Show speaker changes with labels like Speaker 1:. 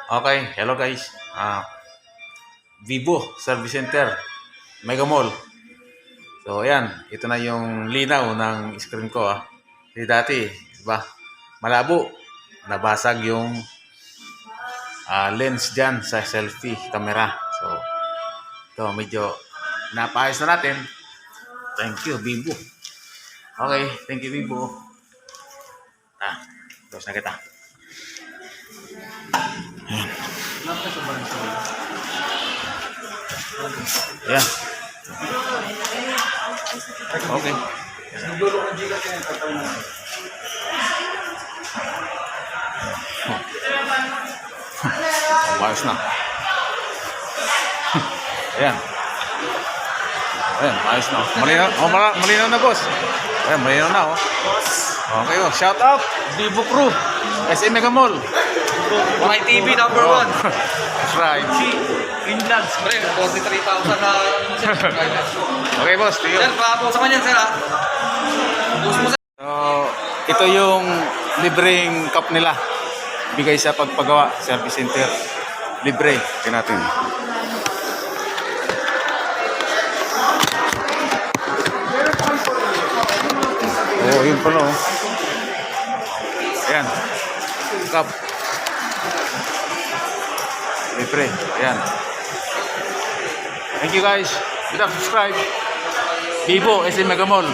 Speaker 1: Okay, hello guys. Vivo Service Center, Mega Mall. So ayan, ito na yung linaw ng screen ko Kasi dati, diba, malabo. Nabasag yung lens dyan sa selfie camera. So, ito medyo napaayos na natin. Thank you, Vivo. Okay, thank you, Vivo. Tapos na kita. Ayan. Okay. Maayos na. Ayan. Ayan, maayos na. Malinaw na, boss. Ayan, malinaw na, Okay, shout out, Vivo Crew, SM Mega Mall.
Speaker 2: YTV number 1.
Speaker 1: That's right.
Speaker 2: Inlands, pre, 43,000 na subscribers.
Speaker 1: Okay, boss, to you.
Speaker 2: Sir, papo sa kanya, sir,
Speaker 1: So, ito yung libreng cup nila. Bigay sa pagpagawa, service center. Libre. Tingnan natin. Oh, yun pala Ayan. Cup. Libre. Ayan. Thank you guys. Subscribe. Vivo SM Mega Mall.